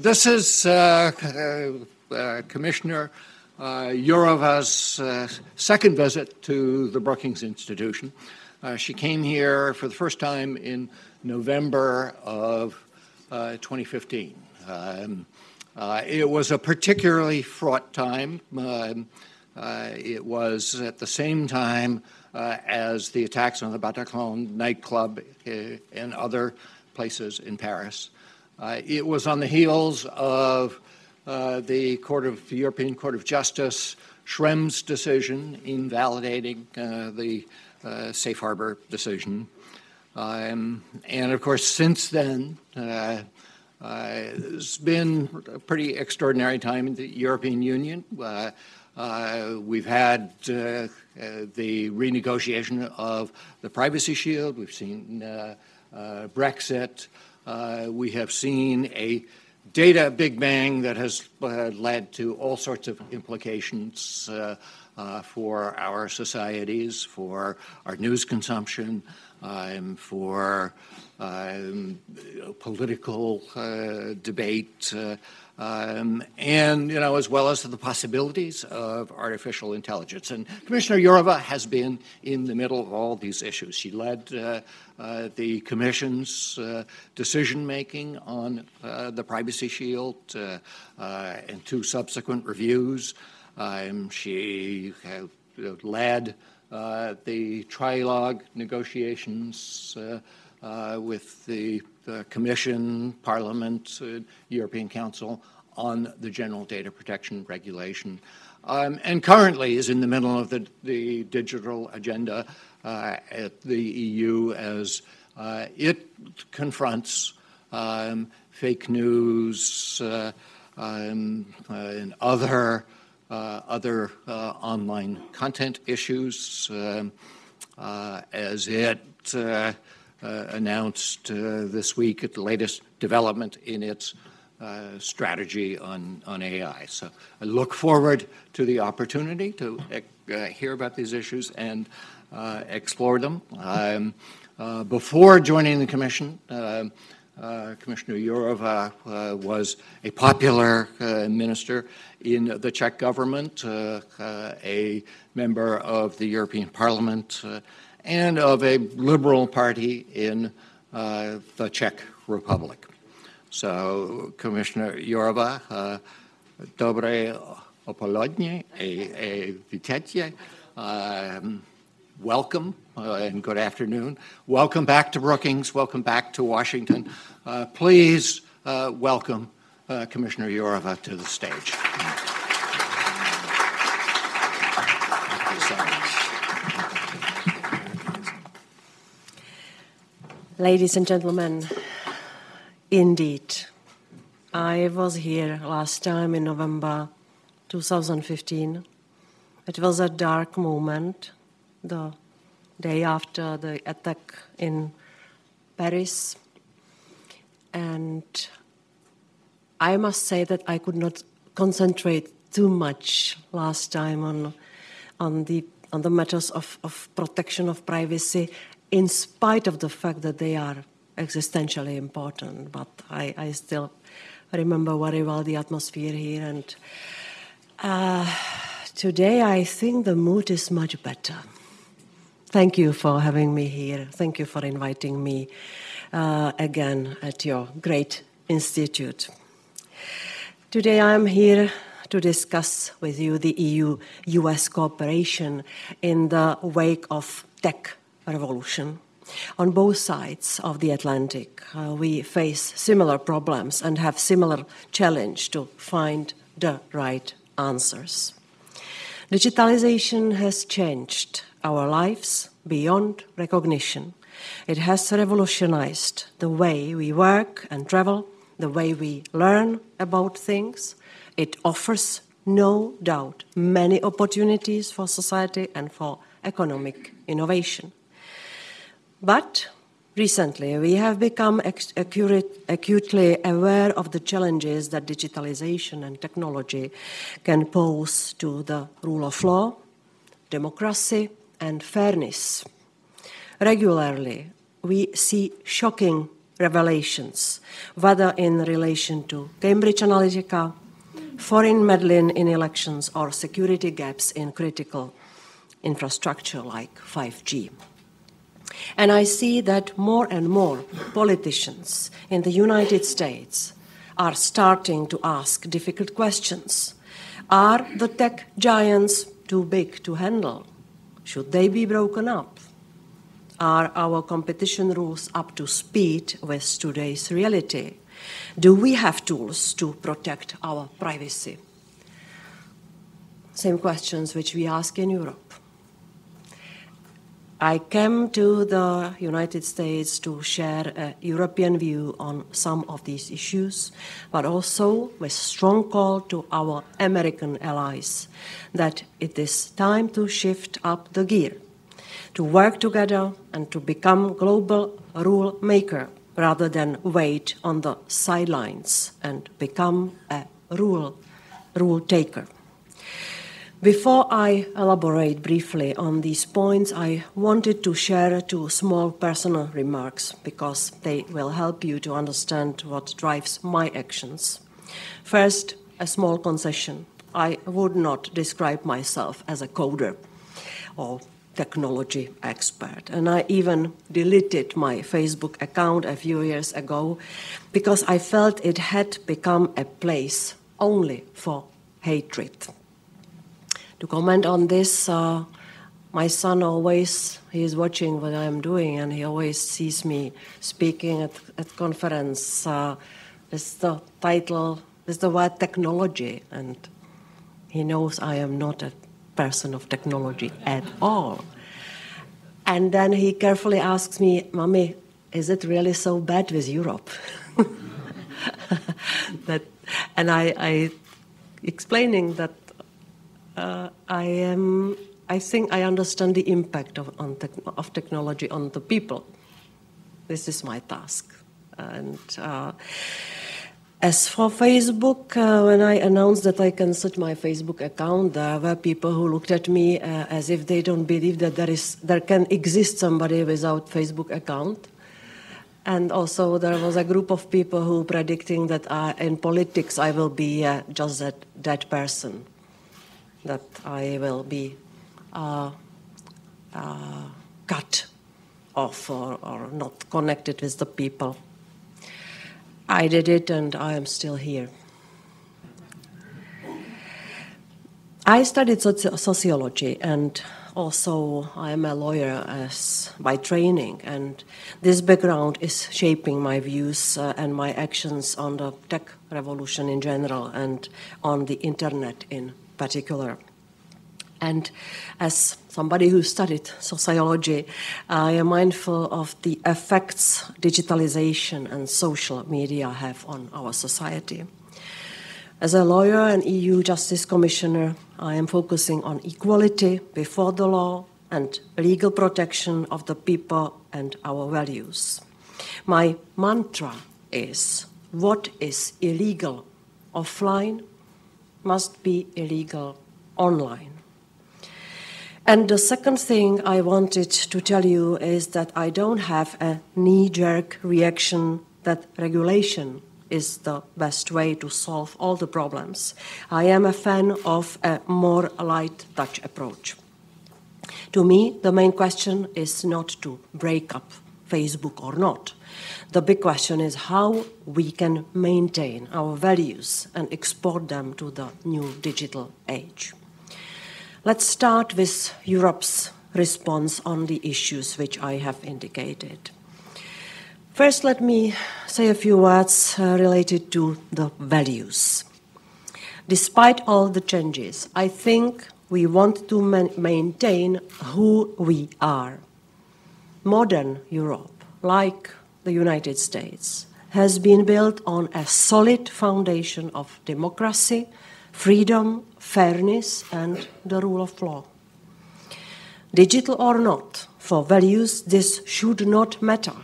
This is Commissioner Jourova's second visit to the Brookings Institution. She came here for the first time in November of 2015. It was a particularly fraught time. It was at the same time as the attacks on the Bataclan nightclub and other places in Paris. It was on the heels of the European Court of Justice, Schrem's decision invalidating the safe harbor decision. And of course, since then, it's been a pretty extraordinary time in the European Union. We've had the renegotiation of the Privacy Shield. We've seen Brexit. We have seen a data big bang that has led to all sorts of implications for our societies, for our news consumption, for political debate, and as well as the possibilities of artificial intelligence. And Commissioner Jourová has been in the middle of all these issues. She led the Commission's decision-making on the Privacy Shield and two subsequent reviews. She led the trilogue negotiations with the Commission, Parliament, European Council on the General Data Protection Regulation, and currently is in the middle of the digital agenda at the EU as it confronts fake news and other online content issues, as it announced this week at the latest development in its strategy on AI. So I look forward to the opportunity to hear about these issues and explore them. Before joining the Commission, Commissioner Jourová was a popular minister in the Czech government, a member of the European Parliament, and of a liberal party in the Czech Republic. So, Commissioner Jourová, dobré odpoledne, vítejte. Welcome and good afternoon. Welcome back to Brookings. Welcome back to Washington. Please welcome Commissioner Jourová to the stage. Ladies and gentlemen, indeed, I was here last time in November 2015. It was a dark moment, the day after the attack in Paris. And I must say that I could not concentrate too much last time on the matters of protection of privacy, in spite of the fact that they are existentially important. But I still remember very well the atmosphere here. And today I think the mood is much better. Thank you for having me here. Thank you for inviting me again at your great institute. Today I am here to discuss with you the EU-US cooperation in the wake of tech revolution. On both sides of the Atlantic, we face similar problems and have similar challenge to find the right answers. Digitalization has changed our lives beyond recognition. It has revolutionized the way we work and travel, the way we learn about things. It offers, no doubt, many opportunities for society and for economic innovation. But recently, we have become acutely aware of the challenges that digitalization and technology can pose to the rule of law, democracy, and fairness. Regularly, we see shocking revelations, whether in relation to Cambridge Analytica, foreign meddling in elections, or security gaps in critical infrastructure like 5G. And I see that more and more politicians in the United States are starting to ask difficult questions. Are the tech giants too big to handle? Should they be broken up? Are our competition rules up to speed with today's reality? Do we have tools to protect our privacy? Same questions which we ask in Europe. I came to the United States to share a European view on some of these issues, but also with strong call to our American allies that it is time to shift up the gear, to work together and to become global rule maker rather than wait on the sidelines and become a rule taker. Before I elaborate briefly on these points, I wanted to share two small personal remarks because they will help you to understand what drives my actions. First, a small concession. I would not describe myself as a coder or technology expert, and I even deleted my Facebook account a few years ago because I felt it had become a place only for hatred. To comment on this, my son always, he is watching what I'm doing, and he always sees me speaking at conference with the title, with the word technology, and he knows I am not a person of technology at all. And then he carefully asks me, Mommy, is it really so bad with Europe? And I explaining that I think I understand the impact of technology on the people. This is my task. And as for Facebook, when I announced that I can set my Facebook account, there were people who looked at me as if they don't believe that there can exist somebody without Facebook account. And also there was a group of people who predicting that in politics I will be just that person, that I will be cut off or not connected with the people. I did it, and I am still here. I studied sociology, and also I am a lawyer by training, and this background is shaping my views and my actions on the tech revolution in general and on the internet in particular. And as somebody who studied sociology, I am mindful of the effects digitalization and social media have on our society. As a lawyer and EU Justice Commissioner, I am focusing on equality before the law and legal protection of the people and our values. My mantra is, what is illegal offline must be illegal online. And the second thing I wanted to tell you is that I don't have a knee-jerk reaction that regulation is the best way to solve all the problems. I am a fan of a more light touch approach. To me, the main question is not to break up Facebook or not. The big question is how we can maintain our values and export them to the new digital age. Let's start with Europe's response on the issues which I have indicated. First, let me say a few words related to the values. Despite all the changes, I think we want to maintain who we are. Modern Europe, like the United States, has been built on a solid foundation of democracy, freedom, fairness, and the rule of law. Digital or not, for values, this should not matter.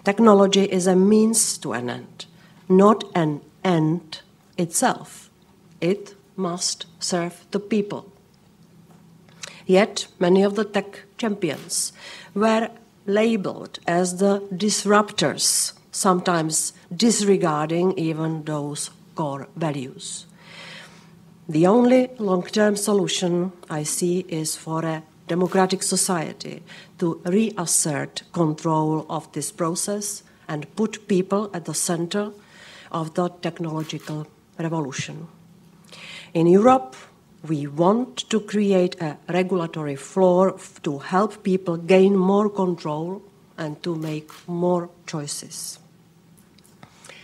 Technology is a means to an end, not an end itself. It must serve the people. Yet, many of the tech champions were labeled as the disruptors sometimes disregarding even those core values. The only long-term solution I see is for a democratic society to reassert control of this process and put people at the center of the technological revolution. In Europe, we want to create a regulatory floor to help people gain more control and to make more choices.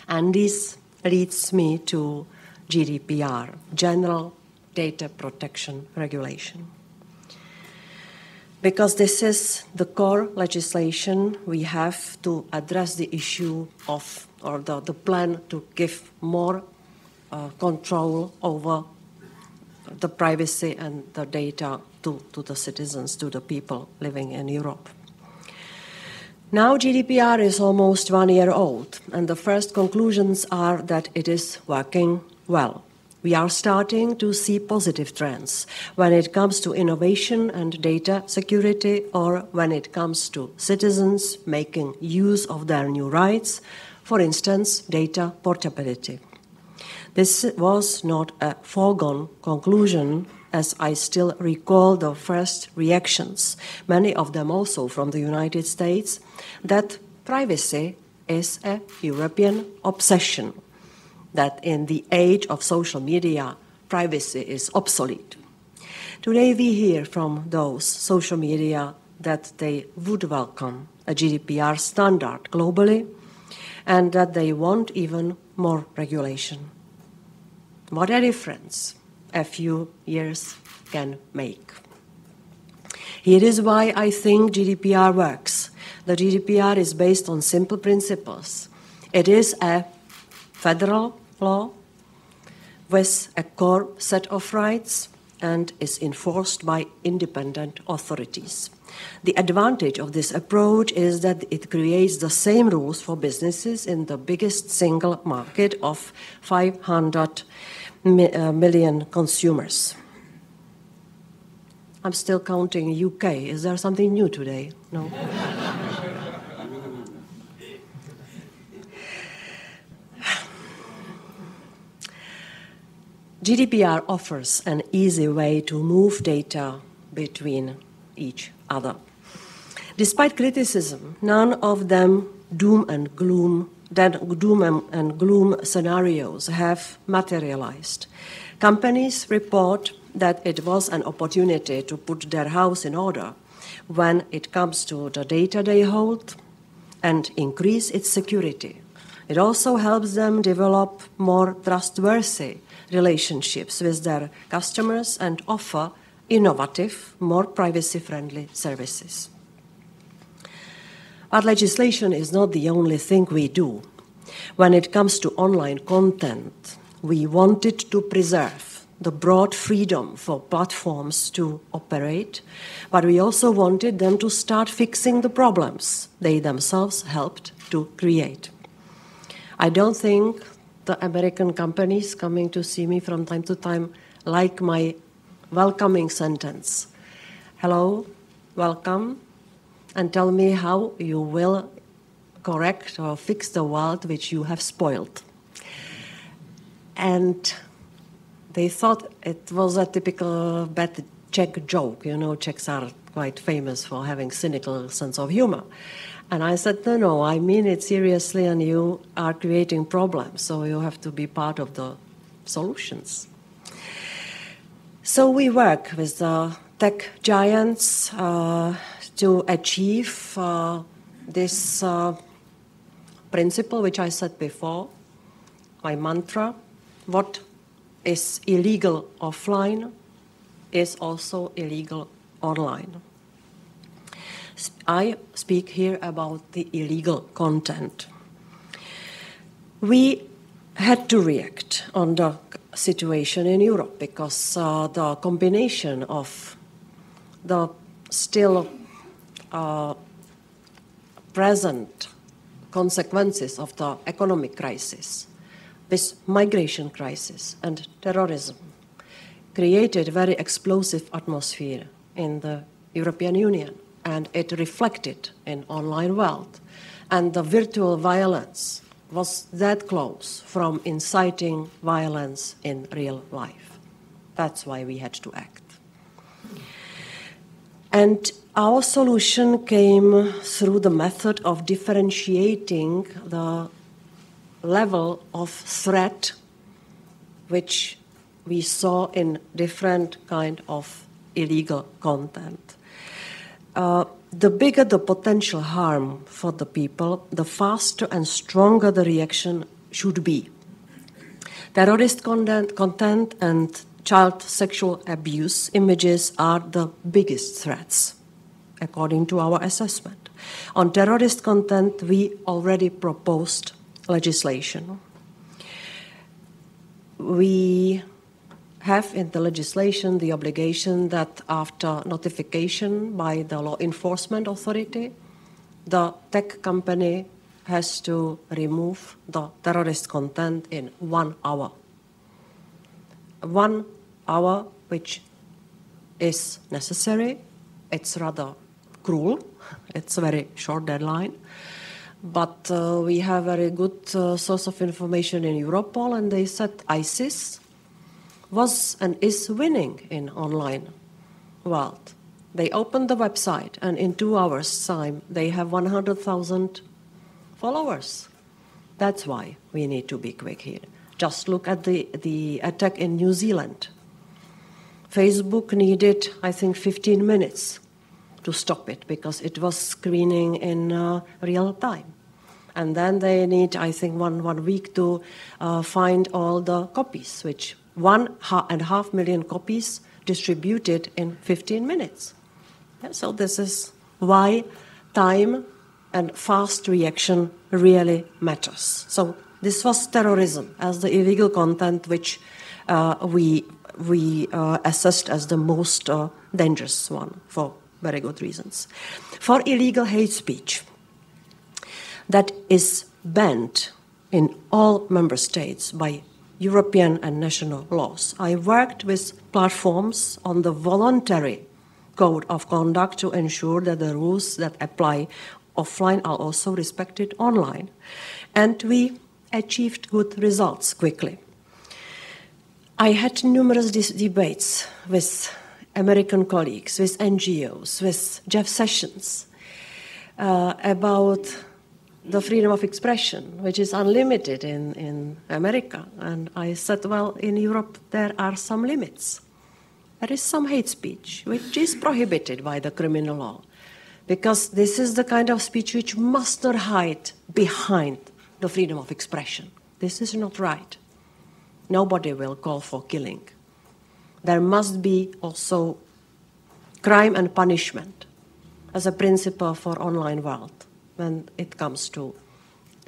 And this leads me to GDPR, General Data Protection Regulation. Because this is the core legislation, we have to address the issue of, or the plan to give more control over the privacy and the data to the citizens, to the people living in Europe. Now GDPR is almost 1 year old, and the first conclusions are that it is working well. We are starting to see positive trends when it comes to innovation and data security, or when it comes to citizens making use of their new rights, for instance, data portability. This was not a foregone conclusion, as I still recall the first reactions, many of them also from the United States, that privacy is a European obsession, that in the age of social media, privacy is obsolete. Today we hear from those social media that they would welcome a GDPR standard globally and that they want even more regulation. What a difference a few years can make. Here is why I think GDPR works. The GDPR is based on simple principles. It is a federal law with a core set of rights and is enforced by independent authorities. The advantage of this approach is that it creates the same rules for businesses in the biggest single market of 500 million consumers. I'm still counting UK. Is there something new today? No? GDPR offers an easy way to move data between each other. Despite criticism, none of them doom and gloom scenarios have materialized. Companies report that it was an opportunity to put their house in order when it comes to the data they hold and increase its security. It also helps them develop more trustworthy relationships with their customers and offer innovative, more privacy-friendly services. But legislation is not the only thing we do. When it comes to online content, we wanted to preserve the broad freedom for platforms to operate, but we also wanted them to start fixing the problems they themselves helped to create. I don't think the American companies coming to see me from time to time like my welcoming sentence. Hello, welcome, and tell me how you will correct or fix the world which you have spoiled. And they thought it was a typical bad Czech joke. You know, Czechs are quite famous for having cynical sense of humor. And I said, no, I mean it seriously, and you are creating problems, so you have to be part of the solutions. So we work with the tech giants to achieve this principle, which I said before, my mantra: what is illegal offline is also illegal online. I speak here about the illegal content. We had to react on the situation in Europe because the combination of the still present consequences of the economic crisis, this migration crisis and terrorism, created a very explosive atmosphere in the European Union, and it reflected in online world. and the virtual violence was that close from inciting violence in real life. That's why we had to act. And our solution came through the method of differentiating the level of threat which we saw in different kind of illegal content. The bigger the potential harm for the people, the faster and stronger the reaction should be. Terrorist content and child sexual abuse images are the biggest threats, according to our assessment. On terrorist content, we already proposed legislation. We have in the legislation the obligation that after notification by the law enforcement authority, the tech company has to remove the terrorist content in 1 hour. 1 hour, which is necessary. It's rather cruel. It's a very short deadline. But we have very good source of information in Europol, and they said ISIS was and is winning in online world. They opened the website, and in 2 hours' time, they have 100,000 followers. That's why we need to be quick here. Just look at the attack in New Zealand. Facebook needed, I think, 15 minutes to stop it because it was screening in real time. And then they need, I think, one week to find all the copies, which 1.5 million copies distributed in 15 minutes. Yeah, so this is why time and fast reaction really matters. So this was terrorism as the illegal content which we assessed as the most dangerous one for very good reasons. For illegal hate speech, that is banned in all member states by European and national laws. I worked with platforms on the voluntary code of conduct to ensure that the rules that apply offline are also respected online. And we achieved good results quickly. I had numerous debates with American colleagues, with NGOs, with Jeff Sessions about the freedom of expression, which is unlimited in America. And I said, well, in Europe, there are some limits. There is some hate speech, which is prohibited by the criminal law, because this is the kind of speech which must not hide behind the freedom of expression. This is not right. Nobody will call for killing. There must be also crime and punishment as a principle for online world when it comes to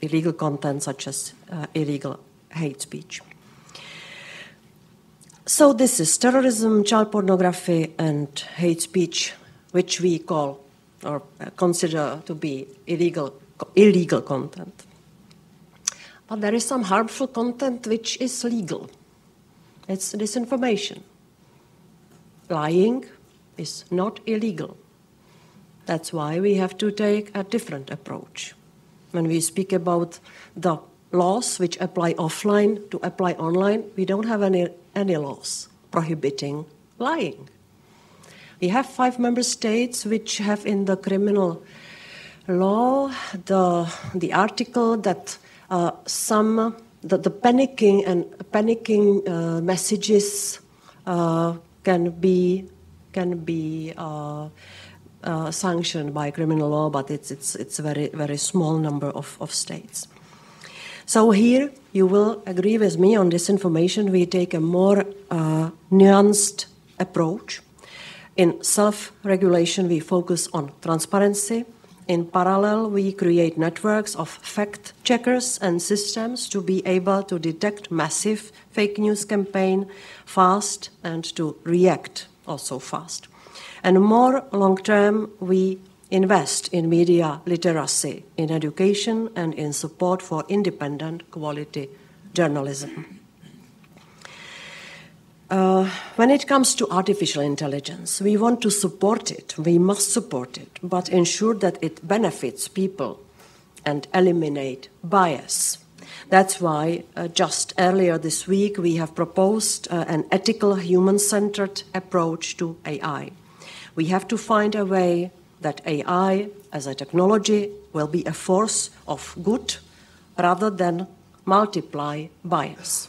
illegal content such as illegal hate speech. So this is terrorism, child pornography, and hate speech, which we call or consider to be illegal content. But there is some harmful content which is legal. It's disinformation. Lying is not illegal. That's why we have to take a different approach. When we speak about the laws which apply offline to apply online, we don't have any laws prohibiting lying. We have 5 member states which have in the criminal law the article that the panicking messages can be sanctioned by criminal law, but it's a very, very small number of states. So here you will agree with me on disinformation. We take a more nuanced approach. In self-regulation, we focus on transparency. In parallel, we create networks of fact-checkers and systems to be able to detect massive fake news campaign fast and to react also fast. And more long-term, we invest in media literacy, in education, and in support for independent quality journalism. When it comes to artificial intelligence, we want to support it. We must support it, but ensure that it benefits people and eliminate bias. That's why just earlier this week we have proposed an ethical, human-centered approach to AI. We have to find a way that AI as a technology will be a force of good rather than multiply bias.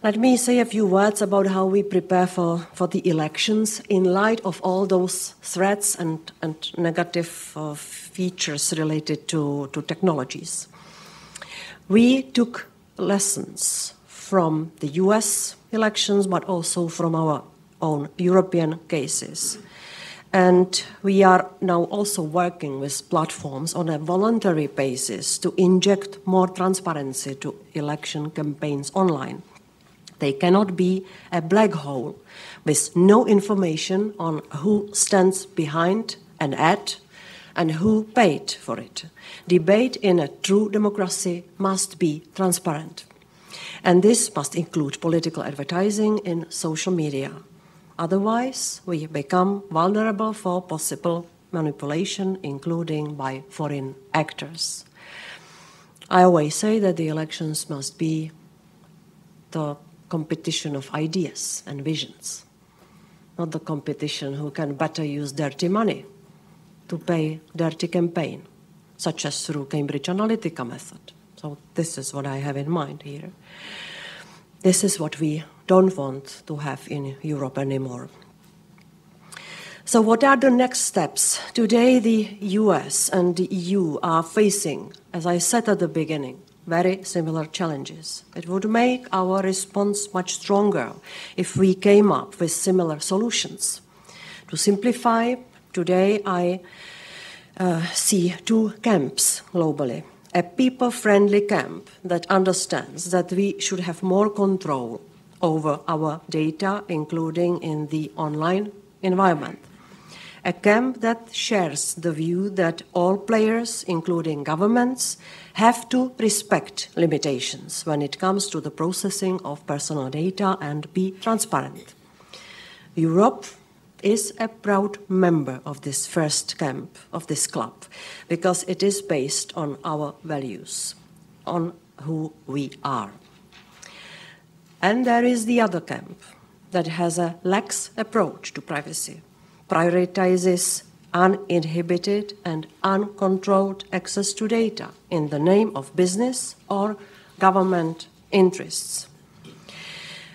Let me say a few words about how we prepare for the elections in light of all those threats and negative features related to technologies. We took lessons from the US elections, but also from our own European cases. And we are now also working with platforms on a voluntary basis to inject more transparency to election campaigns online. They cannot be a black hole with no information on who stands behind an ad and who paid for it. Debate in a true democracy must be transparent. And this must include political advertising in social media. Otherwise, we become vulnerable for possible manipulation, including by foreign actors. I always say that the elections must be the competition of ideas and visions, not the competition who can better use dirty money to pay dirty campaign, such as through Cambridge Analytica method. So this is what I have in mind here. This is what we don't want to have in Europe anymore. So what are the next steps? Today the US and the EU are facing, as I said at the beginning, very similar challenges. It would make our response much stronger if we came up with similar solutions. To simplify, today I see two camps globally. A people-friendly camp that understands that we should have more control over our data, including in the online environment. A camp that shares the view that all players, including governments, have to respect limitations when it comes to the processing of personal data and be transparent. Europe is a proud member of this first camp, of this club, because it is based on our values, on who we are. And there is the other camp that has a lax approach to privacy, prioritizes uninhibited and uncontrolled access to data in the name of business or government interests.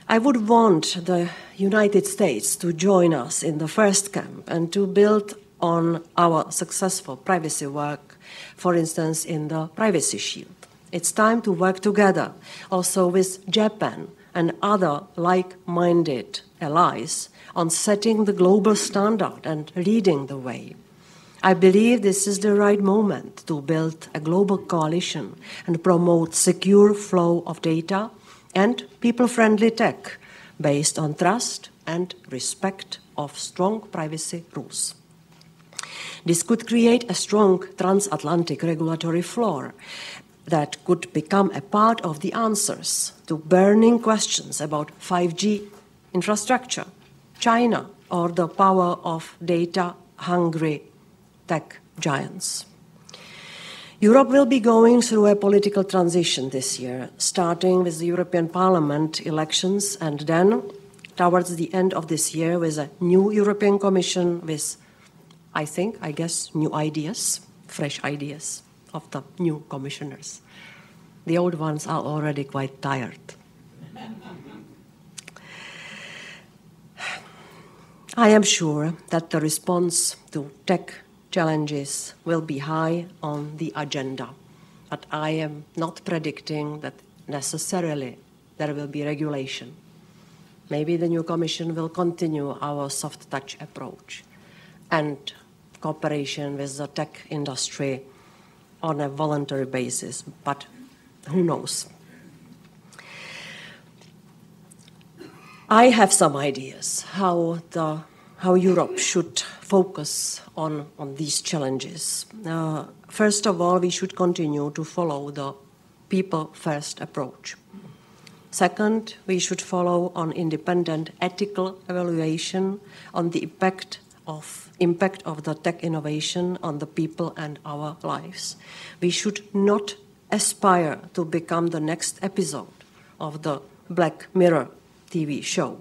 I would want the United States to join us in the first camp and to build on our successful privacy work, for instance, in the Privacy Shield. It's time to work together also with Japan and other like-minded allies on setting the global standard and leading the way. I believe this is the right moment to build a global coalition and promote secure flow of data and people-friendly tech based on trust and respect of strong privacy rules. This could create a strong transatlantic regulatory floor that could become a part of the answers to burning questions about 5G infrastructure, China, or the power of data-hungry tech giants. Europe will be going through a political transition this year, starting with the European Parliament elections and then towards the end of this year with a new European Commission with, I guess, new ideas, fresh ideas of the new commissioners. The old ones are already quite tired. I am sure that the response to tech challenges will be high on the agenda, but I am not predicting that necessarily there will be regulation. Maybe the new Commission will continue our soft touch approach and cooperation with the tech industry on a voluntary basis, but who knows? I have some ideas how Europe should focus on these challenges. First of all, we should continue to follow the people-first approach. Second, we should follow on independent ethical evaluation on the impact of impact of the tech innovation on the people and our lives. We should not aspire to become the next episode of the Black Mirror TV show.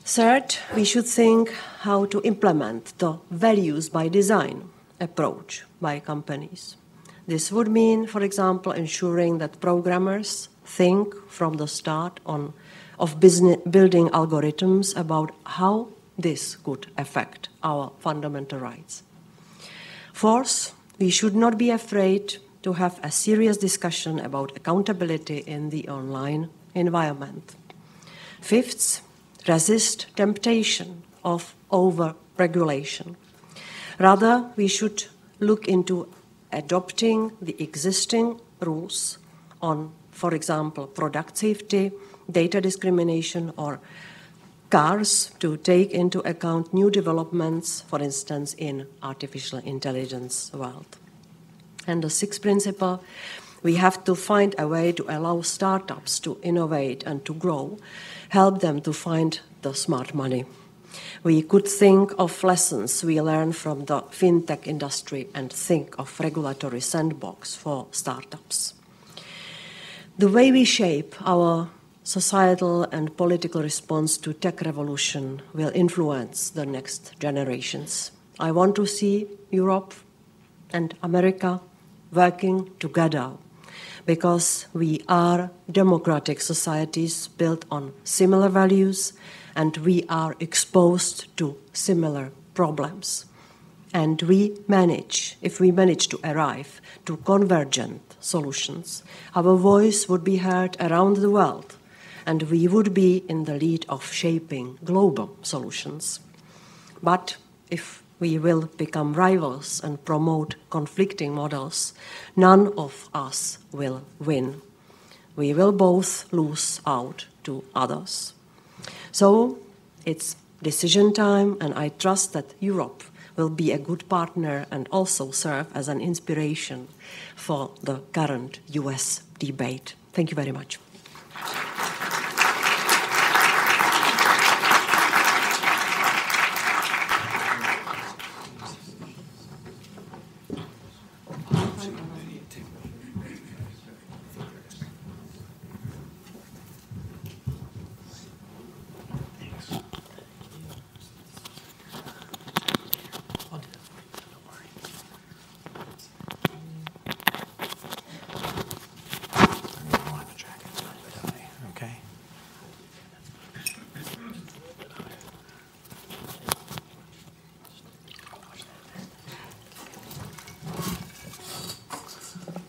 Third, we should think how to implement the values by design approach by companies. This would mean, for example, ensuring that programmers think from the start of building algorithms about how this could affect our fundamental rights. Fourth, we should not be afraid to have a serious discussion about accountability in the online environment. Fifth, resist temptation of over-regulation. Rather, we should look into adopting the existing rules on, for example, product safety, data discrimination, or cars to take into account new developments, for instance, in artificial intelligence world. And the sixth principle, we have to find a way to allow startups to innovate and to grow, help them to find the smart money. We could think of lessons we learn from the fintech industry and think of regulatory sandbox for startups. The way we shape our societal and political response to tech revolution will influence the next generations. I want to see Europe and America working together because we are democratic societies built on similar values and we are exposed to similar problems. And if we manage to arrive to convergent solutions, our voice would be heard around the world and we would be in the lead of shaping global solutions. But if we will become rivals and promote conflicting models, none of us will win. We will both lose out to others. So it's decision time, and I trust that Europe will be a good partner and also serve as an inspiration for the current US debate. Thank you very much.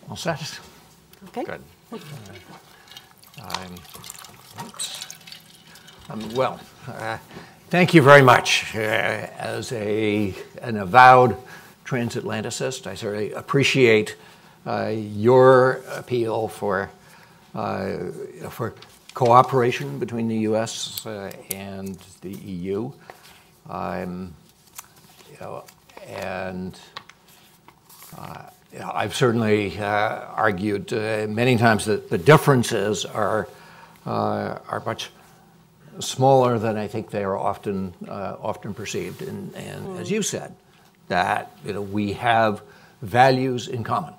All set? Okay. Good. Thank you very much. As an avowed transatlanticist, I certainly appreciate your appeal for cooperation between the U.S. And the EU. I've certainly argued many times that the differences are much smaller than I think they are often perceived. And as you said, that we have values in common,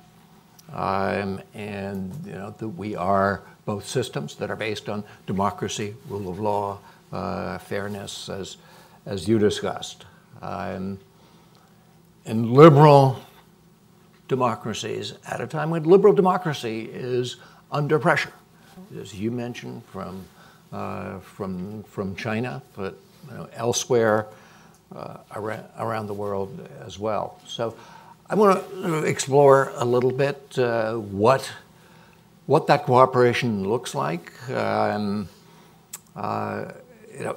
and that we are both systems that are based on democracy, rule of law, fairness, as you discussed, and liberal democracies at a time when liberal democracy is under pressure, as you mentioned, from China, but elsewhere around the world as well. So I want to explore a little bit what that cooperation looks like.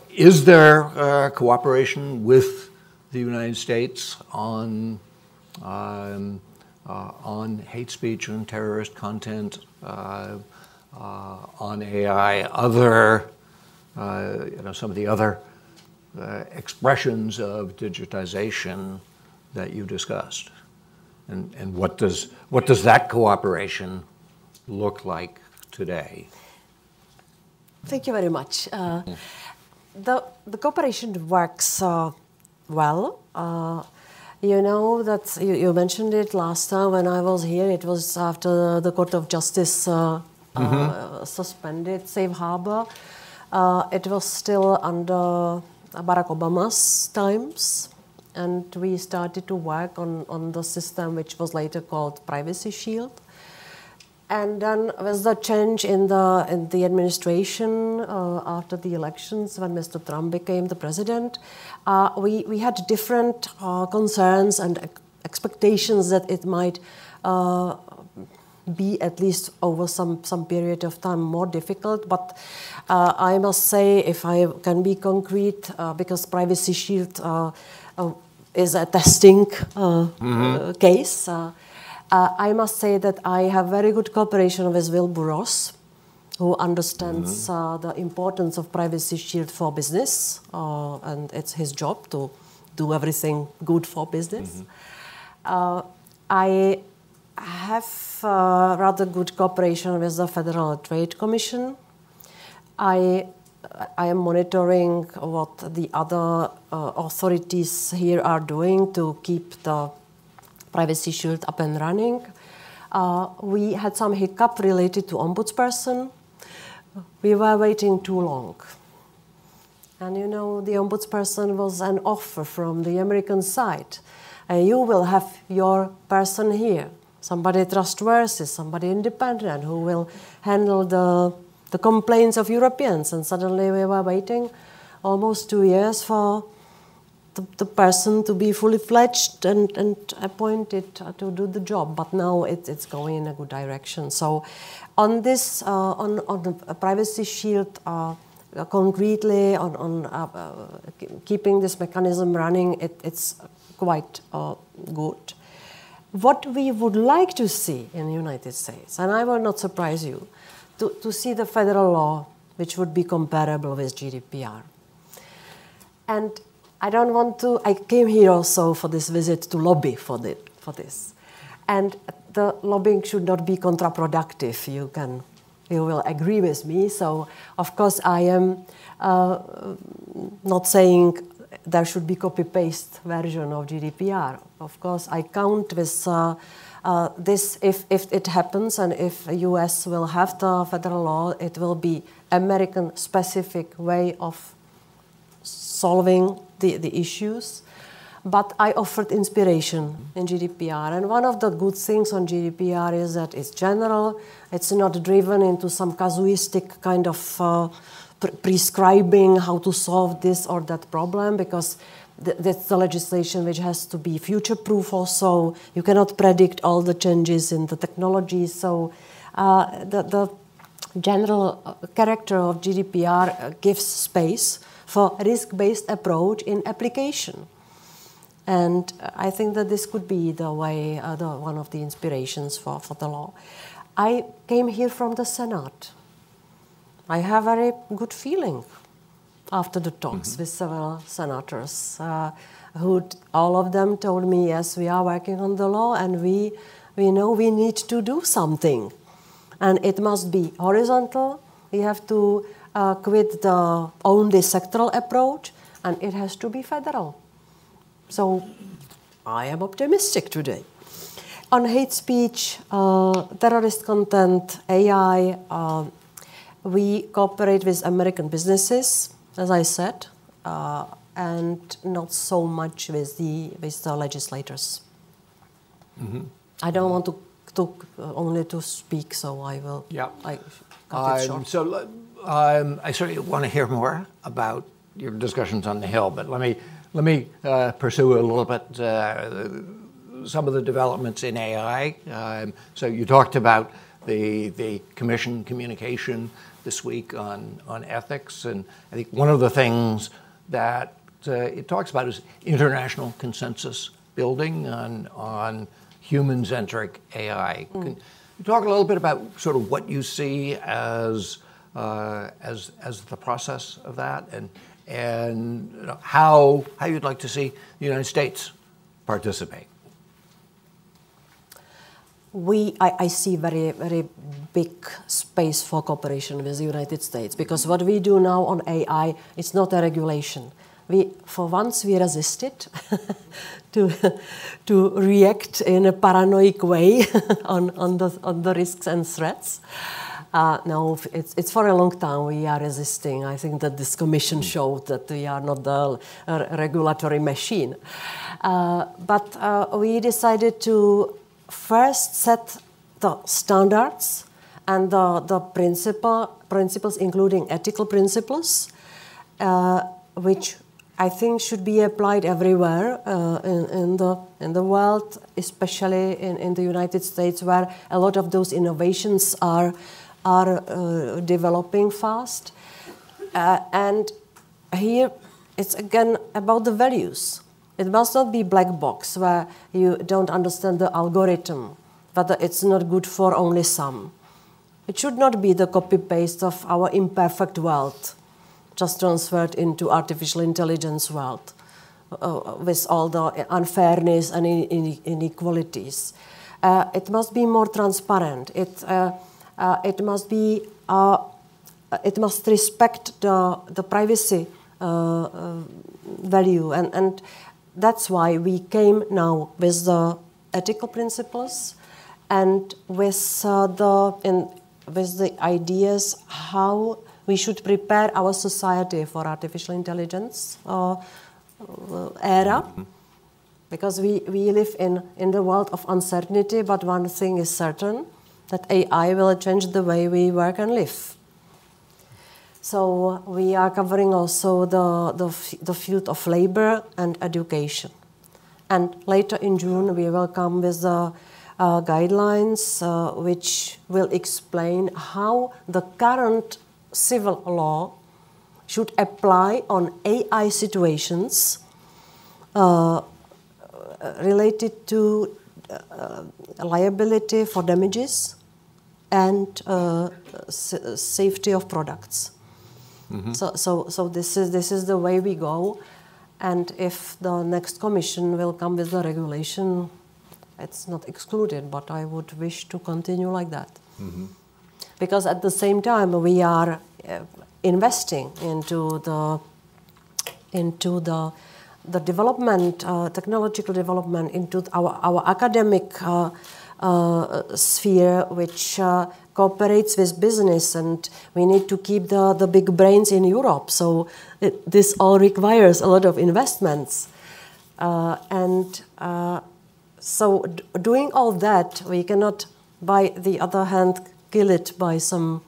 Is there cooperation with the United States on hate speech and terrorist content, on AI, other, some of the other expressions of digitization that you discussed, and what does that cooperation look like today? Thank you very much. The cooperation works well. You know that you mentioned it last time when I was here. It was after the Court of Justice suspended Safe Harbor. It was still under Barack Obama's times, and we started to work on the system which was later called Privacy Shield. And then with the change in the administration after the elections, when Mr. Trump became the president, we had different concerns and expectations that it might be, at least over some period of time, more difficult. But I must say, if I can be concrete, because Privacy Shield is a testing case, I must say that I have very good cooperation with Wilbur Ross, who understands the importance of Privacy Shield for business, and it's his job to do everything good for business. I have rather good cooperation with the Federal Trade Commission. I am monitoring what the other authorities here are doing to keep the Privacy Shield up and running. We had some hiccup related to ombudsperson. We were waiting too long. And you know, the ombudsperson was an offer from the American side. You will have your person here, somebody trustworthy, somebody independent who will handle the complaints of Europeans. And suddenly we were waiting almost 2 years for the person to be fully fledged and appointed to do the job, but now it's going in a good direction. So, on this, on the Privacy Shield, concretely on keeping this mechanism running, it's quite good. What we would like to see in the United States, and I will not surprise you, to see the federal law which would be comparable with GDPR, and I don't want to. I came here also for this visit to lobby for this, and the lobbying should not be counterproductive. You will agree with me. So, of course, I am not saying there should be copy-paste version of GDPR. Of course, I count with this. If it happens, and if the U.S. will have the federal law, it will be American-specific way of solving the issues, but I offered inspiration in GDPR. And one of the good things on GDPR is that it's general, it's not driven into some casuistic kind of prescribing how to solve this or that problem, because that's the legislation which has to be future-proof also. You cannot predict all the changes in the technology, so the general character of GDPR gives space for risk-based approach in application. And I think that this could be the way, one of the inspirations for the law. I came here from the Senate. I have a very good feeling after the talks with several senators, who all of them told me, yes, we are working on the law and we know we need to do something. And it must be horizontal. We have to quit the only sectoral approach, and it has to be federal. So I am optimistic today. On hate speech, terrorist content, AI, we cooperate with American businesses, as I said, and not so much with the legislators. I don't want to only to speak, so I will. Yeah. I cut it short. So I certainly want to hear more about your discussions on the Hill, but let me pursue a little bit some of the developments in AI. So you talked about the Commission communication this week on ethics, and I think one of the things that it talks about is international consensus building on human-centric AI. Can you talk a little bit about sort of what you see as the process of that, and you know, how you'd like to see the United States participate? I see very, very big space for cooperation with the United States, because what we do now on AI is not a regulation. For once, we resisted to react in a paranoid way on the risks and threats. No, it's for a long time we are resisting. I think that this commission showed that we are not the regulatory machine. But we decided to first set the standards and the principles, including ethical principles, which I think should be applied everywhere in the world, especially in the United States, where a lot of those innovations are developing fast. And here it's again about the values. It must not be black box where you don't understand the algorithm, but it's not good for only some. It should not be the copy-paste of our imperfect world, just transferred into artificial intelligence world, with all the unfairness and inequalities. It must be more transparent. It must respect the privacy value, and that's why we came now with the ethical principles and with the ideas how we should prepare our society for artificial intelligence era, because we live in the world of uncertainty, but one thing is certain, that AI will change the way we work and live. So we are covering also the field of labor and education. And later in June we will come with the guidelines which will explain how the current civil law should apply on AI situations related to liability for damages and safety of products. Mm-hmm. So this is the way we go, and if the next commission will come with the regulation, it's not excluded, but I would wish to continue like that. Mm-hmm. Because at the same time we are investing into the development, technological development, into our academic sphere, which cooperates with business, and we need to keep the big brains in Europe. So this all requires a lot of investments, so doing all that, we cannot, by the other hand, kill it by some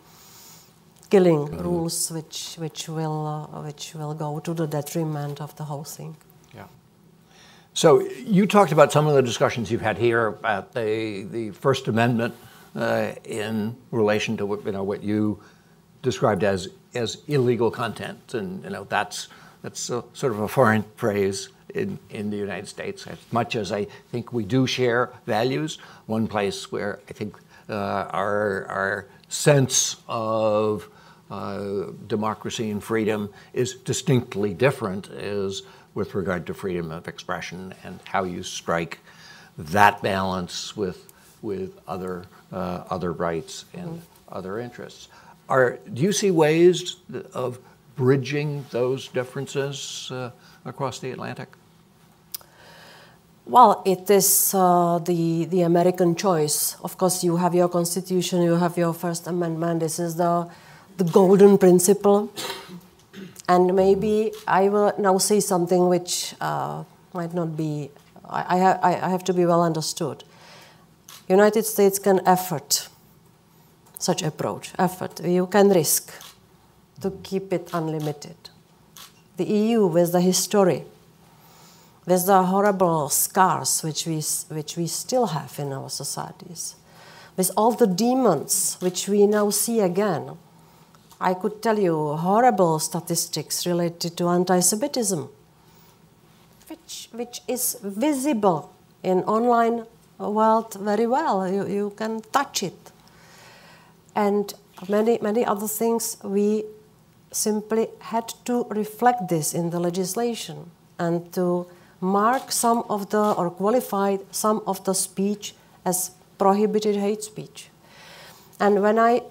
killing rules, which will go to the detriment of the whole thing. Yeah. So you talked about some of the discussions you've had here about the First Amendment in relation to what you described as illegal content, and that's sort of a foreign phrase in the United States. As much as I think we do share values, one place where I think our sense of democracy and freedom is distinctly different is with regard to freedom of expression and how you strike that balance with other rights and other interests. Do you see ways of bridging those differences across the Atlantic? Well, it is the American choice. Of course, you have your Constitution, you have your First Amendment. This is the golden principle. And maybe I will now say something which might not be, I have to be well understood. United States can afford such approach, you can risk to keep it unlimited. The EU, with the history, with the horrible scars which we still have in our societies, with all the demons which we now see again, I could tell you horrible statistics related to anti-Semitism, which is visible in online world very well. You can touch it. And many other things, we simply had to reflect this in the legislation and to mark some of the, or qualify some of the speech as prohibited hate speech. And when I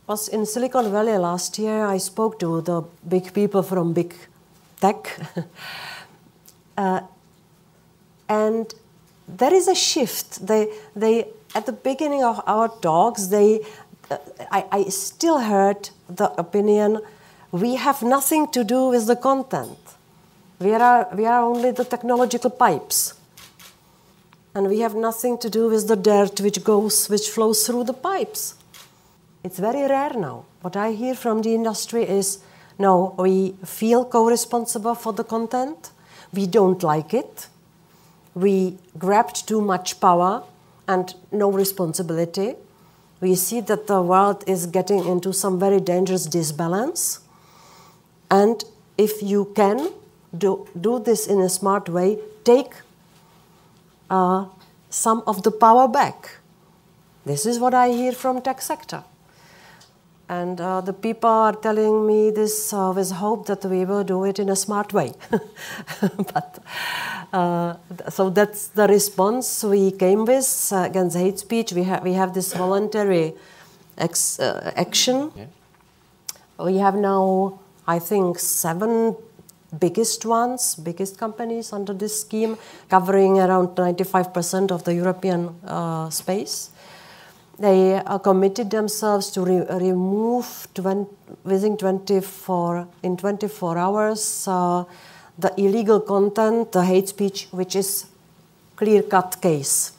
was in Silicon Valley last year, I spoke to the big people from big tech. And there is a shift. They at the beginning of our talks, I still heard the opinion, we have nothing to do with the content. We are only the technological pipes. And we have nothing to do with the dirt which flows through the pipes. It's very rare now. What I hear from the industry is, no, we feel co-responsible for the content. We don't like it. We grabbed too much power and no responsibility. We see that the world is getting into some very dangerous disbalance. And if you can do this in a smart way, take some of the power back. This is what I hear from tech sector. And the people are telling me this with hope that we will do it in a smart way. So that's the response we came with against hate speech. We have this voluntary action. Yeah. We have now, I think, 7 biggest companies under this scheme, covering around 95% of the European space. They committed themselves to remove within 24 hours the illegal content, the hate speech, which is clear-cut case.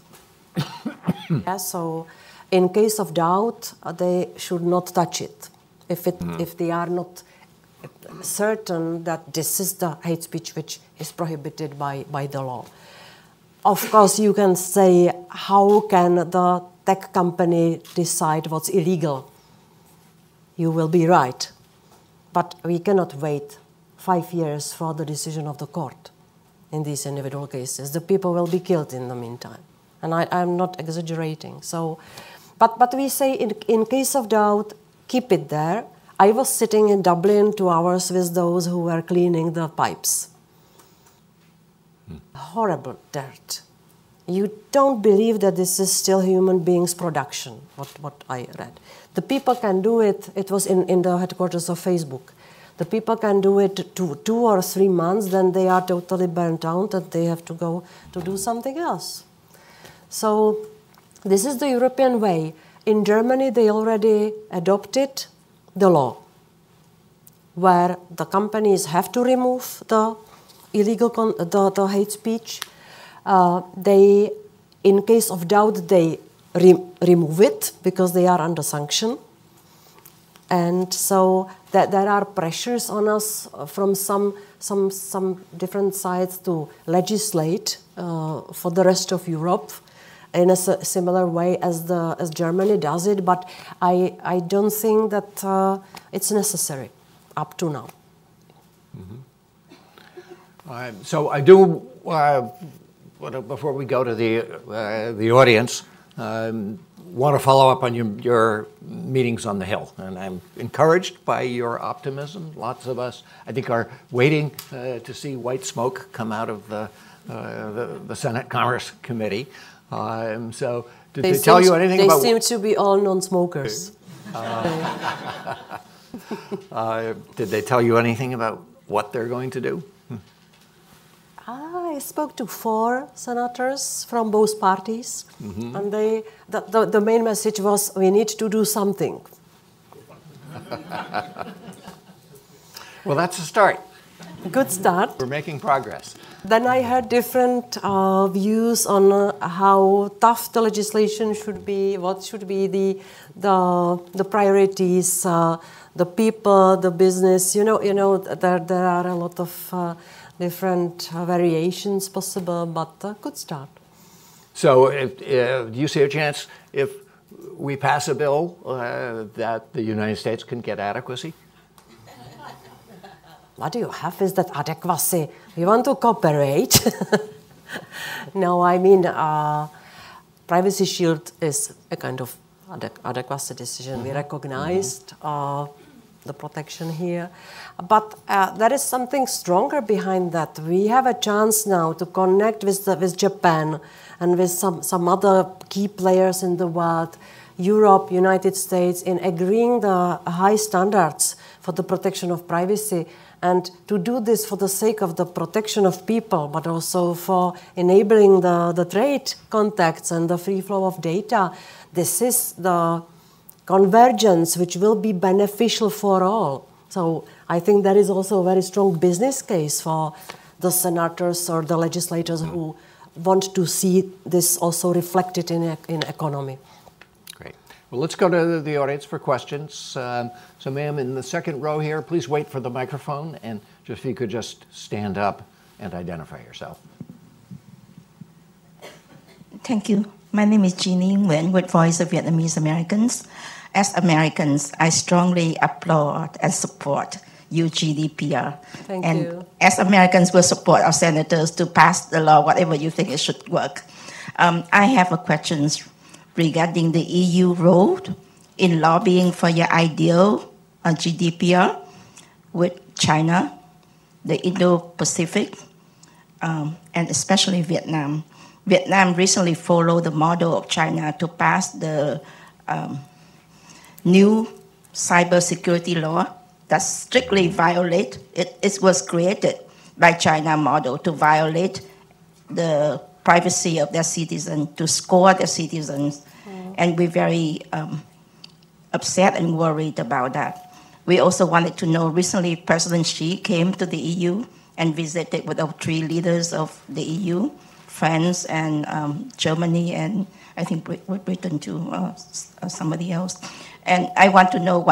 Yeah, so in case of doubt, they should not touch it. If they are not certain that this is the hate speech which is prohibited by the law. Of course, you can say, how can the tech company decide what's illegal? You will be right. But we cannot wait 5 years for the decision of the court in these individual cases. The people will be killed in the meantime. And I'm not exaggerating. So, but we say, in case of doubt, keep it there. I was sitting in Dublin 2 hours with those who were cleaning the pipes. Horrible dirt. You don't believe that this is still human beings' production, what I read. The people can do it. It was in the headquarters of Facebook. The people can do it 2 or 3 months, then they are totally burnt out and they have to go to do something else. So this is the European way. In Germany, they already adopted the law where the companies have to remove the illegal the hate speech. They, in case of doubt, they remove it because they are under sanction. And so there are pressures on us from some different sides to legislate for the rest of Europe in a similar way as Germany does it. But I don't think that it's necessary up to now. Mm-hmm. So I do, before we go to the audience, want to follow up on your meetings on the Hill. And I'm encouraged by your optimism. Lots of us, I think, are waiting to see white smoke come out of the Senate Commerce Committee. So did they tell you anything about... They seem to be all non-smokers. Did they tell you anything about what they're going to do? I spoke to 4 senators from both parties, mm-hmm. And the main message was, we need to do something. Well, that's a start. Good start. We're making progress. Then I heard different views on how tough the legislation should be, what should be the priorities, the people, the business. You know, there are a lot of different variations possible, but a good start. So do you see a chance if we pass a bill that the United States can get adequacy? What do you have is that adequacy? We want to cooperate. No, I mean, Privacy Shield is a kind of adequacy decision. Mm-hmm. We recognized the protection here. But there is something stronger behind that. We have a chance now to connect with Japan and with some other key players in the world Europe, United States, in agreeing the high standards for the protection of privacy, and to do this for the sake of the protection of people, but also for enabling the trade contacts and the free flow of data. This is the convergence which will be beneficial for all. So I think there is also a very strong business case for the senators or the legislators who want to see this also reflected in economy. Great. Well, let's go to the audience for questions. So ma'am, in the second row here, please wait for the microphone, and just if you could just stand up and identify yourself. Thank you. My name is Jeannie Nguyen with Voice of Vietnamese Americans. As Americans, I strongly applaud and support GDPR. Thank and you. As Americans, we'll support our senators to pass the law, whatever you think it should work. I have a question regarding the EU role in lobbying for your ideal on GDPR with China, the Indo-Pacific, and especially Vietnam. Vietnam recently followed the model of China to pass the new cybersecurity law that strictly violate, it was created by China model to violate the privacy of their citizens, to score their citizens. And we're very upset and worried about that. We also wanted to know, recently President Xi came to the EU and visited with our 3 leaders of the EU, France and Germany, and I think Britain too, somebody else. And I want to know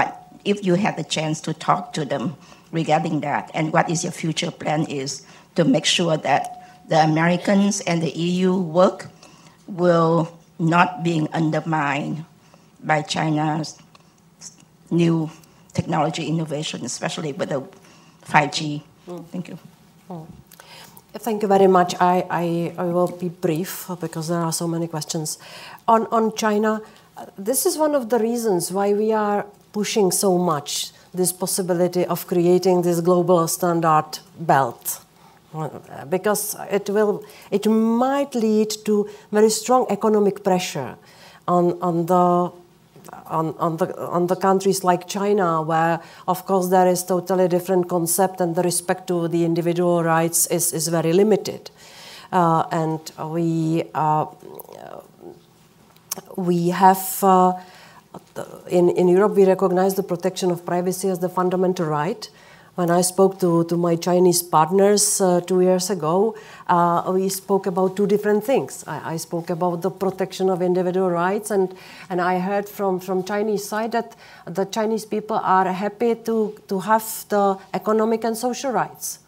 if you had the chance to talk to them regarding that, and what is your future plan is to make sure that the Americans and the EU work will not being undermined by China's new technology innovation, especially with the 5G. Thank you. Thank you very much. I will be brief because there are so many questions. On China, this is one of the reasons why we are pushing so much this possibility of creating this global standard belt, because it might lead to very strong economic pressure on the countries like China, where of course there is totally different concept and the respect to the individual rights is very limited, and we have. In Europe, we recognize the protection of privacy as the fundamental right. When I spoke to my Chinese partners 2 years ago, we spoke about 2 different things. I spoke about the protection of individual rights, and I heard from Chinese side that the Chinese people are happy to have the economic and social rights.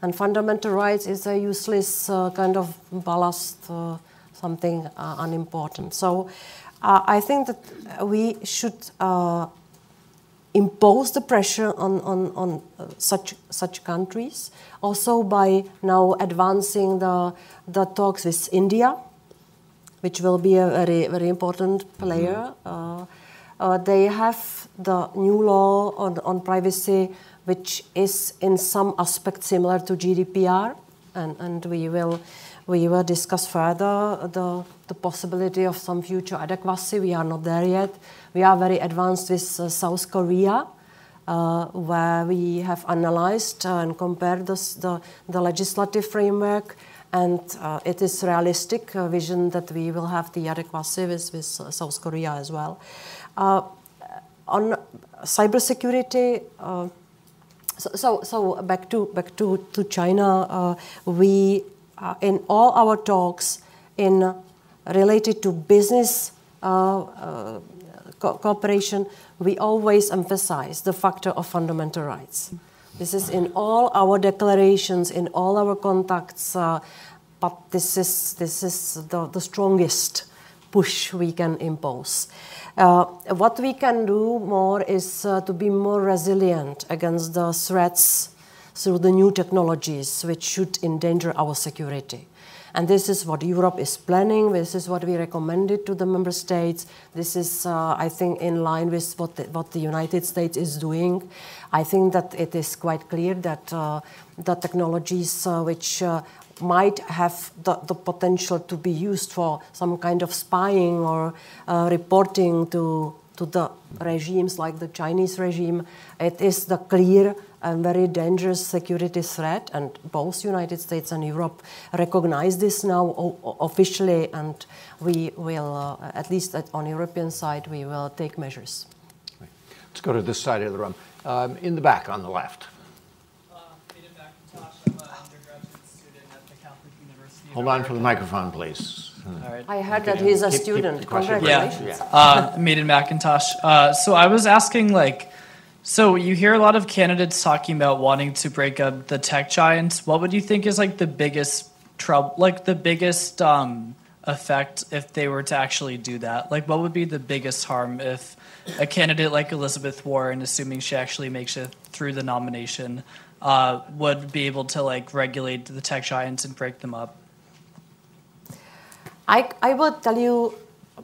And fundamental rights is a useless kind of ballast, something unimportant. So I think that we should impose the pressure on such countries, also by now advancing the talks with India, which will be a very, very important player. They have the new law on privacy, which is in some aspect similar to GDPR, and we will discuss further the possibility of some future adequacy. We are not there yet. We are very advanced with South Korea, where we have analyzed and compared the legislative framework, and it is realistic vision that we will have the adequacy with South Korea as well. On cybersecurity, so back to China, we in all our talks related to business cooperation, we always emphasize the factor of fundamental rights. This is in all our declarations, in all our contacts, but this is the strongest push we can impose. What we can do more is to be more resilient against the threats through the new technologies which should endanger our security. And this is what Europe is planning. This is what we recommended to the member states. This is, I think, in line with what the United States is doing. I think that it is quite clear that the technologies which might have the potential to be used for some kind of spying or reporting to the regimes like the Chinese regime. It is the clear and very dangerous security threat, and both United States and Europe recognize this now officially, and we will, at least on European side, we will take measures. Let's go to this side of the room. In the back on the left. Hold on for the microphone, please. All right. I heard that he's a student. Congratulations. Yeah. Maiden McIntosh. So I was asking, so you hear a lot of candidates talking about wanting to break up the tech giants. What would you think is the biggest trouble, the biggest effect if they were to actually do that? What would be the biggest harm if a candidate like Elizabeth Warren, assuming she actually makes it through the nomination, would be able to regulate the tech giants and break them up? I will tell you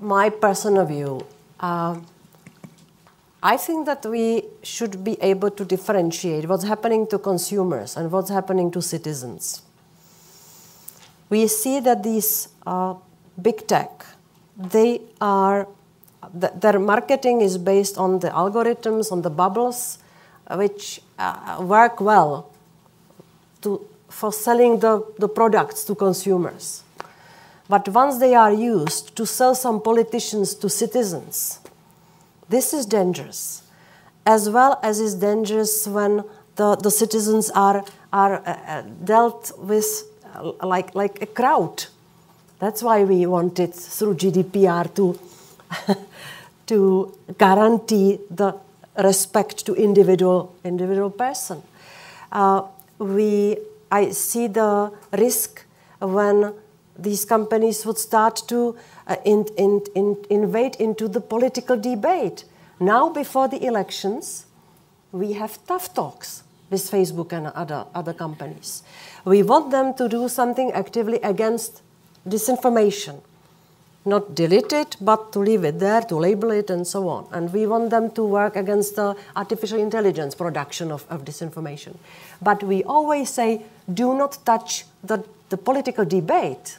my personal view. I think that we should be able to differentiate what's happening to consumers and what's happening to citizens. We see that these big tech, their marketing is based on the algorithms, on the bubbles, which work well for selling the products to consumers. But once they are used to sell some politicians to citizens, this is dangerous, as well as is dangerous when the citizens are dealt with like a crowd. That's why we wanted through GDPR to guarantee the respect to individual person. I see the risk when these companies would start to invade into the political debate. Now, before the elections, we have tough talks with Facebook and other companies. We want them to do something actively against disinformation. Not delete it, but to leave it there, to label it, and so on. And we want them to work against the artificial intelligence production of disinformation. But we always say, do not touch the political debate.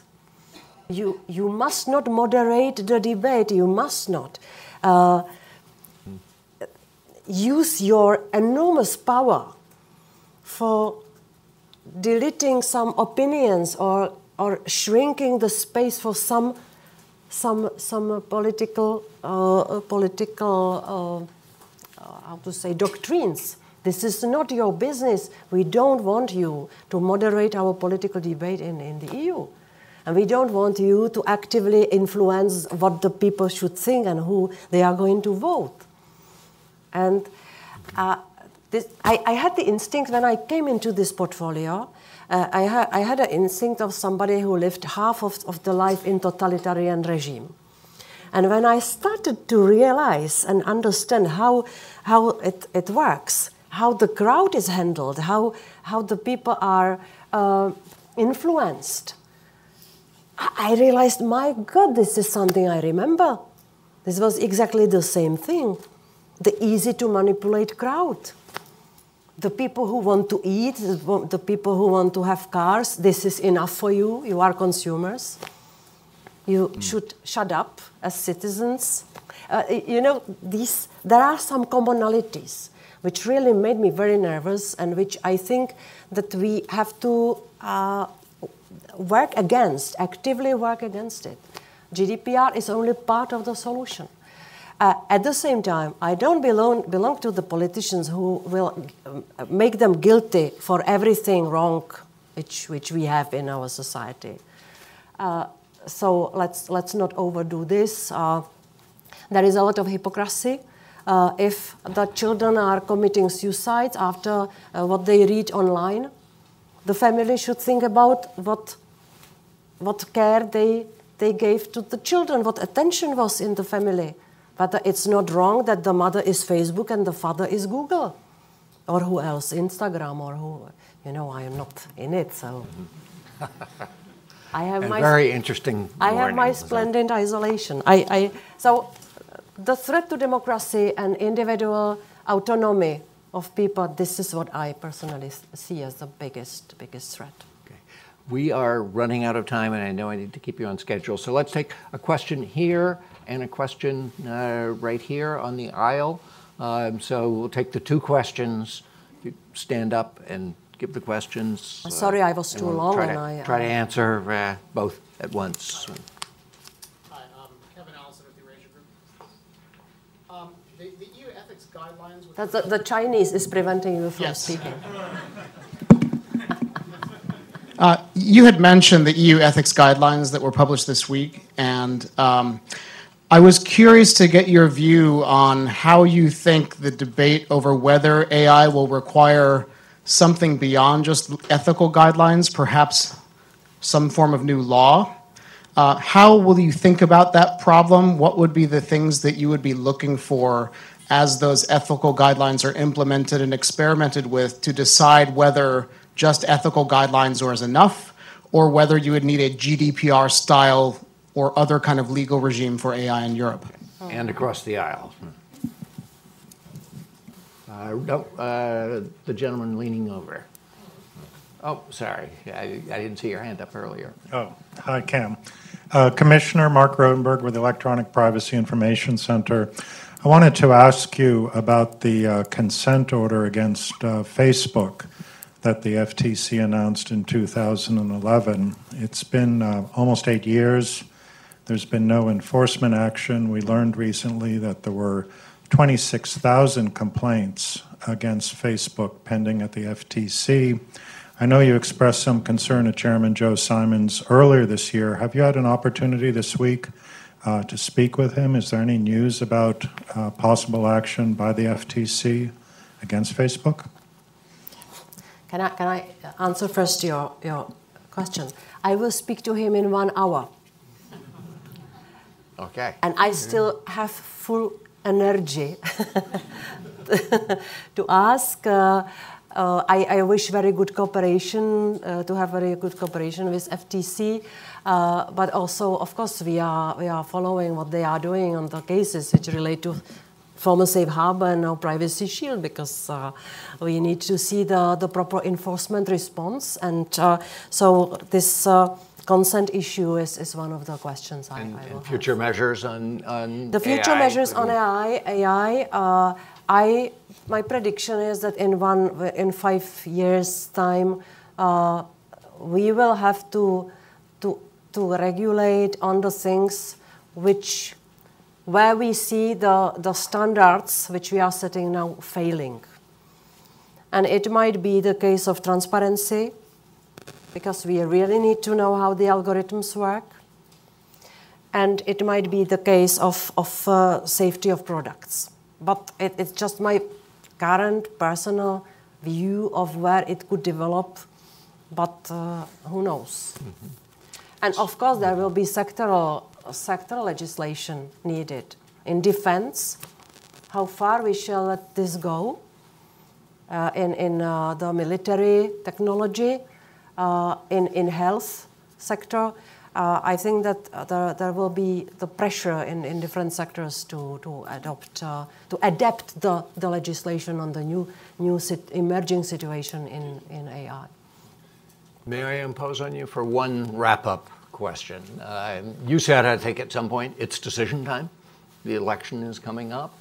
You must not moderate the debate. You must not use your enormous power for deleting some opinions or shrinking the space for some political doctrines. This is not your business. We don't want you to moderate our political debate in the EU. And we don't want you to actively influence what the people should think and who they are going to vote. And I had the instinct when I came into this portfolio, I had an instinct of somebody who lived half of the life in totalitarian regime. And when I started to realize and understand how it works, how the crowd is handled, how the people are influenced, I realized, my God, this is something I remember. This was exactly the same thing. The easy to manipulate crowd. The people who want to eat, the people who want to have cars, this is enough for you. You are consumers. You should shut up as citizens. There are some commonalities which really made me very nervous and which I think that we have to actively work against it. GDPR is only part of the solution. At the same time, I don't belong to the politicians who will make them guilty for everything wrong which we have in our society. So let's not overdo this. There is a lot of hypocrisy. If the children are committing suicide after what they read online, the family should think about what care they gave to the children, what attention was in the family. But it's not wrong that the mother is Facebook and the father is Google. Or who else? Instagram or who? I am not in it, so... I have very interesting I have my splendid isolation. So the threat to democracy and individual autonomy of people, this is what I personally see as the biggest threat. Okay. We are running out of time, and I know I need to keep you on schedule. So let's take a question here and a question right here on the aisle. So we'll take the two questions. You stand up and give the questions. Sorry, I was too long. Try to answer both at once. Hi, Kevin Allison with the Eurasia Group. The EU ethics guidelines... The Chinese is preventing you from speaking. You had mentioned the EU ethics guidelines that were published this week, and I was curious to get your view on how you think the debate over whether AI will require something beyond just ethical guidelines, perhaps some form of new law. How will you think about that problem? What would be the things that you would be looking for as those ethical guidelines are implemented and experimented with to decide whether just ethical guidelines is enough, or whether you would need a GDPR style or other kind of legal regime for AI in Europe? And across the aisle. The gentleman leaning over. Oh, sorry, I didn't see your hand up earlier. Oh, hi, Cam. Commissioner Mark Rodenberg with the Electronic Privacy Information Center. I wanted to ask you about the consent order against Facebook that the FTC announced in 2011. It's been almost 8 years. There's been no enforcement action. We learned recently that there were 26,000 complaints against Facebook pending at the FTC. I know you expressed some concern to Chairman Joe Simons earlier this year. Have you had an opportunity this week to speak with him? Is there any news about possible action by the FTC against Facebook? Can I answer first your question? I will speak to him in 1 hour. Okay. And I still have full energy to ask. I wish very good cooperation, to have very good cooperation with FTC. But also, of course, we are following what they are doing on the cases which relate to former Safe Harbor and now Privacy Shield, because we need to see the proper enforcement response. And so this consent issue is one of the questions I will have. Future measures on the future AI. measures on AI. My prediction is that in 5 years' time, we will have to regulate on the things where we see the standards which we are setting now failing. And it might be the case of transparency, because we really need to know how the algorithms work. And it might be the case of safety of products. But it's just my current personal view of where it could develop, but who knows? Mm-hmm. And of course, there will be sectoral legislation needed. In defense, how far we shall let this go? In the military technology, in health sector, I think that there will be the pressure in different sectors to adapt the legislation on the new emerging situation in AI. May I impose on you for one wrap-up question? You said, I think at some point, it's decision time. The election is coming up.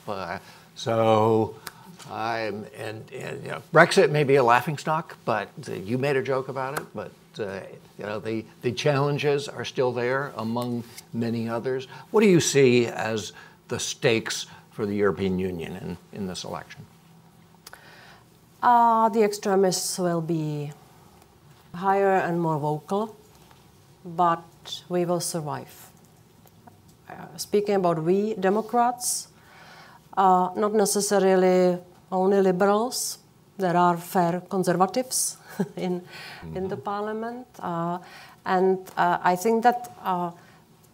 Brexit may be a laughingstock, but you made a joke about it. But the challenges are still there, among many others. What do you see as the stakes for the European Union in this election? The extremists will be higher and more vocal, but we will survive. Speaking about we Democrats, not necessarily only liberals. There are fair conservatives in the parliament. And I think that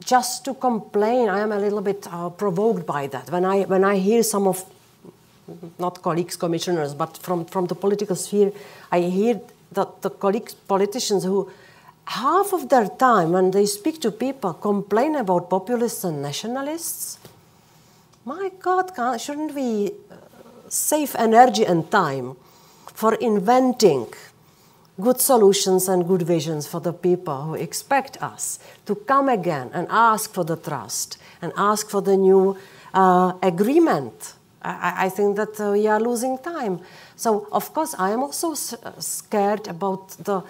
just to complain, I am a little bit provoked by that. When I hear some of, not colleagues, commissioners, but from the political sphere, I hear the colleagues, politicians who half of their time when they speak to people complain about populists and nationalists. My God, shouldn't we save energy and time for inventing good solutions and good visions for the people who expect us to come again and ask for the trust and ask for the new agreement. I think that we are losing time. So, of course, I am also scared about the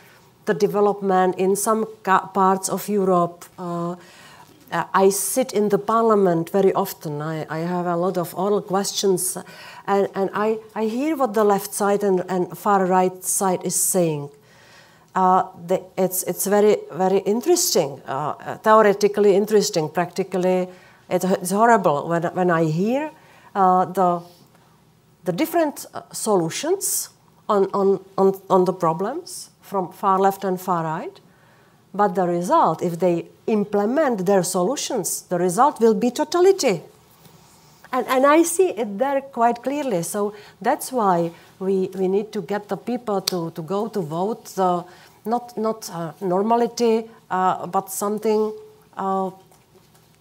development in some parts of Europe. I sit in the parliament very often. I have a lot of oral questions, and I hear what the left side and far right side is saying. It's very, very interesting, theoretically interesting. Practically, it's horrible when I hear the different solutions on the problems from far left and far right. But the result, if they implement their solutions, the result will be totality. And I see it there quite clearly. So that's why we need to get the people to go to vote, not normality, but something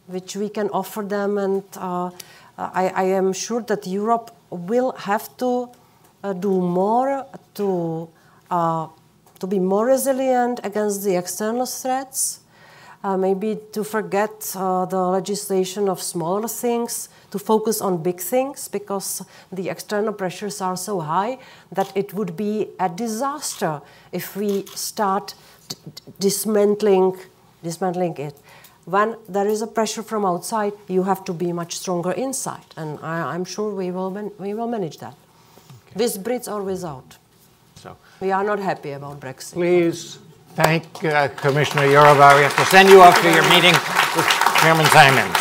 which we can offer them. And I am sure that Europe will have to do more to be more resilient against the external threats, maybe to forget the legislation of smaller things, to focus on big things, because the external pressures are so high that it would be a disaster if we start dismantling it. When there is a pressure from outside, you have to be much stronger inside, and I'm sure we will manage that, with Brits or without. So we are not happy about Brexit. please thank Commissioner Jourová. We have to send you off to your meeting with Chairman Simons.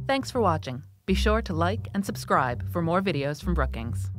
Thanks for watching. Be sure to like and subscribe for more videos from Brookings.